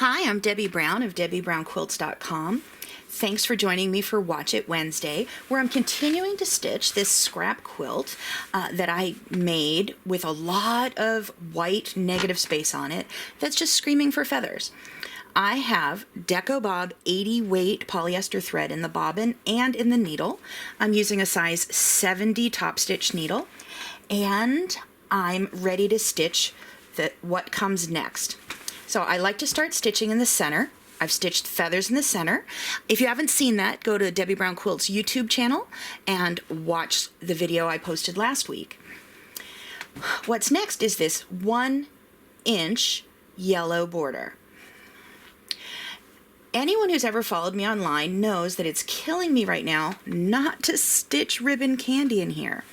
Hi, I'm Debbie Brown of DebbieBrownQuilts.com. Thanks for joining me for Watch It Wednesday, where I'm continuing to stitch this scrap quilt that I made with a lot of white negative space on it that's just screaming for feathers. I have DecoBob 80 weight polyester thread in the bobbin and in the needle. I'm using a size 70 top stitch needle, and I'm ready to stitch what comes next. So I like to start stitching in the center. I've stitched feathers in the center. If you haven't seen that, go to Debbie Brown Quilts YouTube channel and watch the video I posted last week. What's next is this 1-inch yellow border. Anyone who's ever followed me online knows that it's killing me right now not to stitch ribbon candy in here.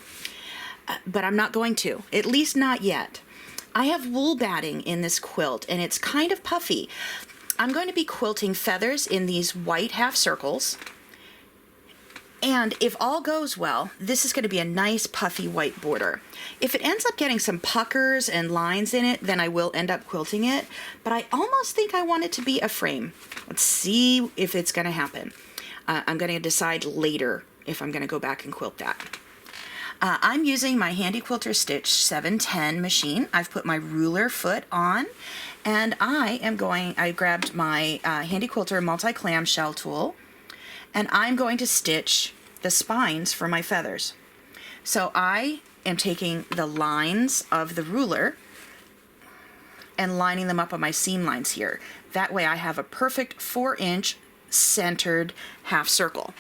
But I'm not going to, at least not yet. I have wool batting in this quilt and it's kind of puffy. I'm going to be quilting feathers in these white half circles. And if all goes well, this is going to be a nice puffy white border. If it ends up getting some puckers and lines in it, then I will end up quilting it. But I almost think I want it to be a frame. Let's see if it's going to happen. I'm going to decide later if I'm going to go back and quilt that. I'm using my Handi Quilter Stitch 710 machine. I've put my ruler foot on, and I grabbed my Handi Quilter multi-clamshell tool, and I'm going to stitch the spines for my feathers. So I am taking the lines of the ruler and lining them up on my seam lines here. That way I have a perfect 4-inch centered half circle.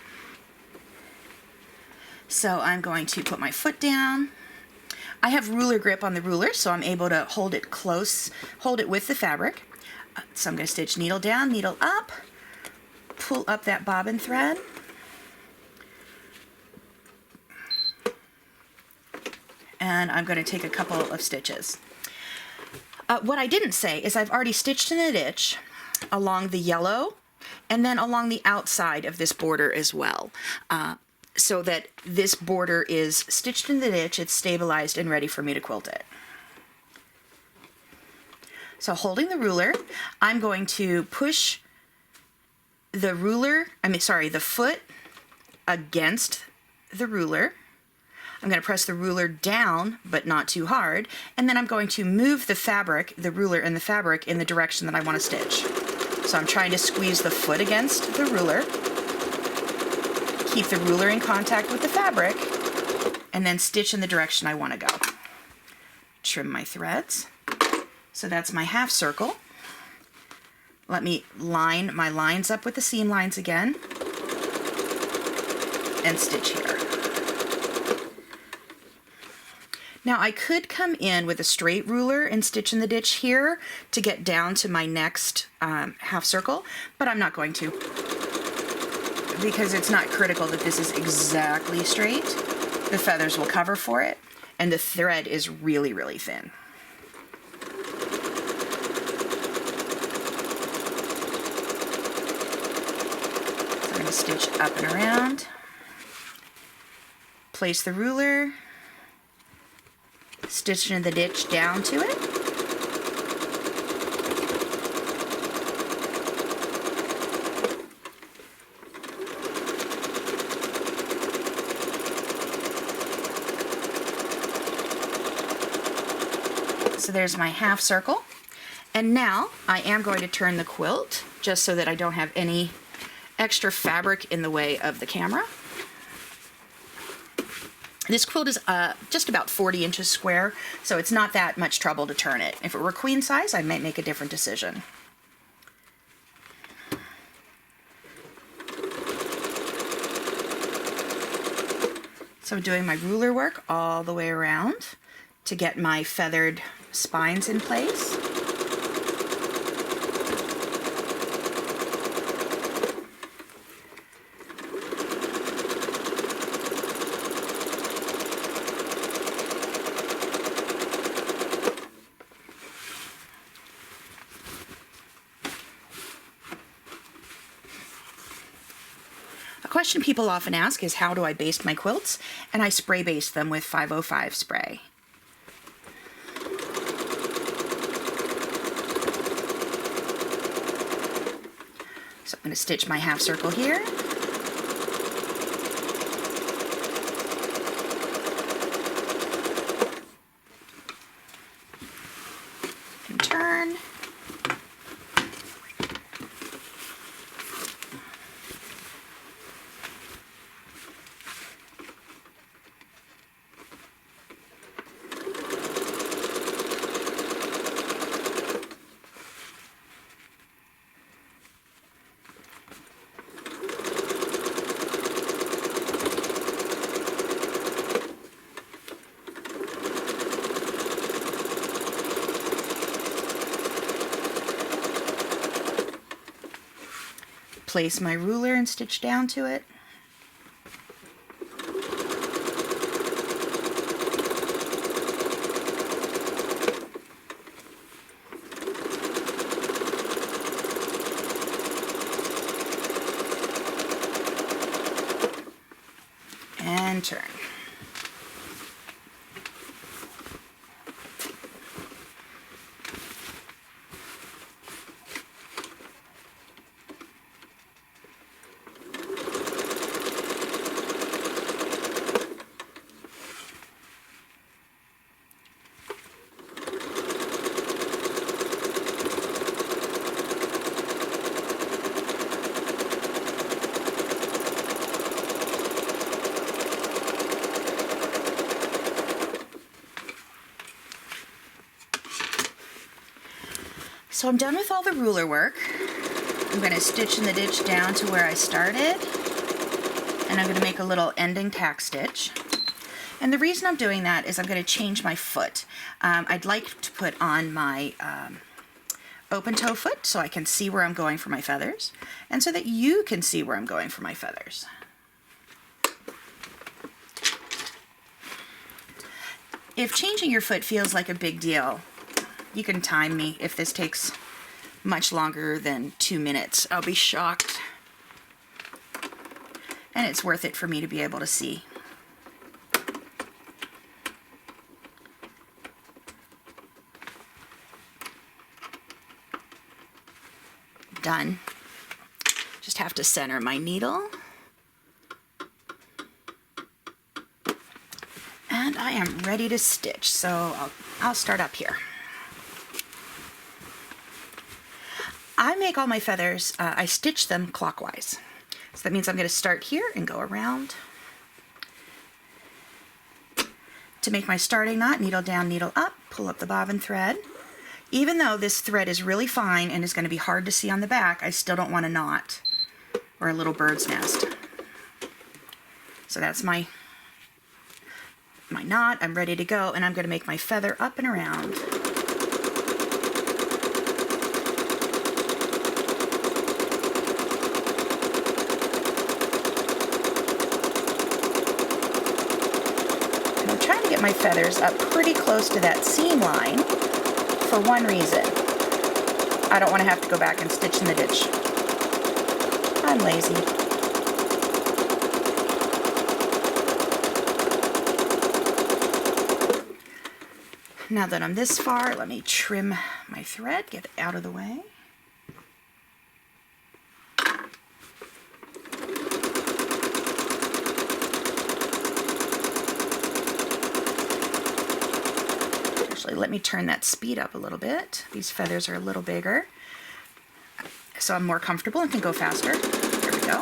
So I'm going to put my foot down. I have ruler grip on the ruler, so I'm able to hold it close, hold it with the fabric. So I'm going to stitch needle down, needle up, pull up that bobbin thread, and I'm going to take a couple of stitches. What I didn't say is I've already stitched in the ditch along the yellow and then along the outside of this border as well. So that this border is stitched in the ditch, it's stabilized and ready for me to quilt it. So holding the ruler, I'm going to push the foot against the ruler. I'm going to press the ruler down, but not too hard, and then I'm going to move the fabric, the ruler and the fabric, in the direction that I want to stitch. So I'm trying to squeeze the foot against the ruler, keep the ruler in contact with the fabric, and then stitch in the direction I want to go. Trim my threads. So that's my half circle. Let me line my lines up with the seam lines again and stitch here. Now I could come in with a straight ruler and stitch in the ditch here to get down to my next half circle, but I'm not going to, because it's not critical that this is exactly straight. The feathers will cover for it, and the thread is really, really thin. So I'm going to stitch up and around, place the ruler, stitch in the ditch down to it, so there's my half circle. And now I am going to turn the quilt just so that I don't have any extra fabric in the way of the camera. This quilt is just about 40 inches square, so it's not that much trouble to turn it. If it were queen size, I might make a different decision. So I'm doing my ruler work all the way around to get my feathered spines in place. A question people often ask is, how do I baste my quilts? And I spray baste them with 505 spray. So I'm going to stitch my half circle here. And turn. Place my ruler and stitch down to it. And turn. So I'm done with all the ruler work. I'm going to stitch in the ditch down to where I started, and I'm going to make a little ending tack stitch. And the reason I'm doing that is I'm going to change my foot. I'd like to put on my open toe foot so I can see where I'm going for my feathers, and so that you can see where I'm going for my feathers. If changing your foot feels like a big deal, you can time me. If this takes much longer than 2 minutes, I'll be shocked. And it's worth it for me to be able to see. Done. Just have to center my needle. And I am ready to stitch, so I'll start up here. I make all my feathers, I stitch them clockwise. So that means I'm going to start here and go around. To make my starting knot, needle down, needle up, pull up the bobbin thread. Even though this thread is really fine and is going to be hard to see on the back, I still don't want a knot or a little bird's nest. So that's my knot. I'm ready to go, and I'm going to make my feather up and around. Get my feathers up pretty close to that seam line for one reason. I don't want to have to go back and stitch in the ditch. I'm lazy. Now that I'm this far, let me trim my thread, get it out of the way. Let me turn that speed up a little bit. These feathers are a little bigger, so I'm more comfortable and can go faster. There we go.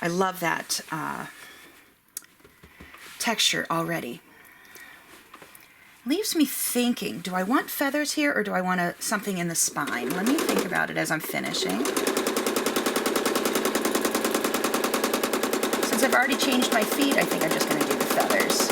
I love that texture already. Leaves me thinking, do I want feathers here or do I want something in the spine? Let me think about it as I'm finishing. Since I've already changed my feet, I think I'm just going to do the feathers.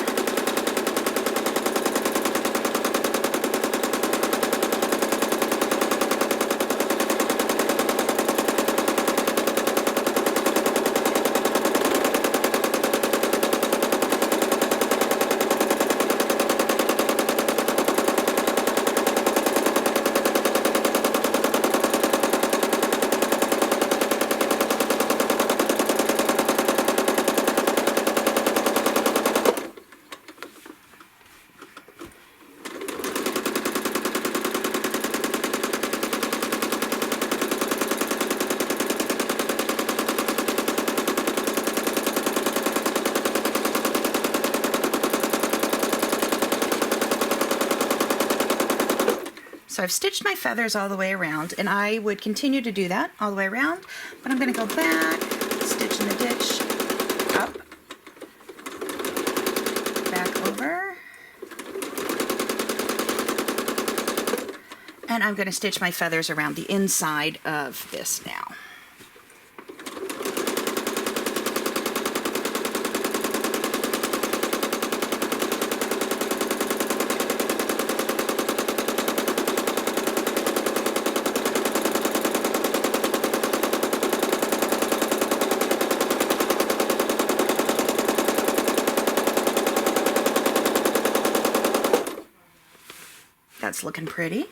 So I've stitched my feathers all the way around, and I would continue to do that all the way around, but I'm going to go back, stitch in the ditch, up, back over, and I'm going to stitch my feathers around the inside of this now. That's looking pretty.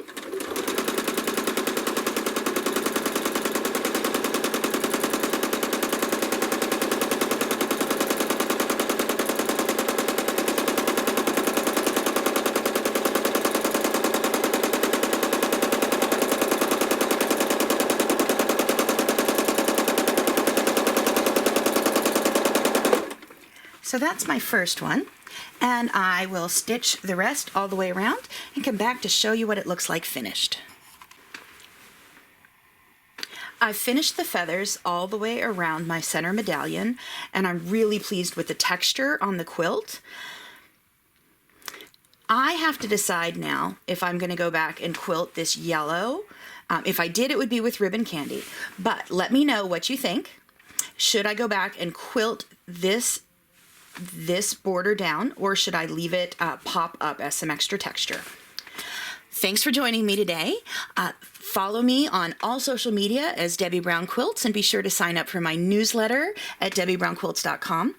So that's my first one, and I will stitch the rest all the way around and come back to show you what it looks like finished. I've finished the feathers all the way around my center medallion, and I'm really pleased with the texture on the quilt. I have to decide now if I'm going to go back and quilt this yellow. If I did, it would be with ribbon candy, but let me know what you think. Should I go back and quilt this border down, or should I leave it pop up as some extra texture? Thanks for joining me today. Follow me on all social media as Debbie Brown Quilts, and be sure to sign up for my newsletter at debbiebrownquilts.com.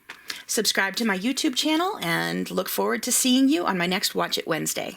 Subscribe to my YouTube channel, and look forward to seeing you on my next Watch It Wednesday.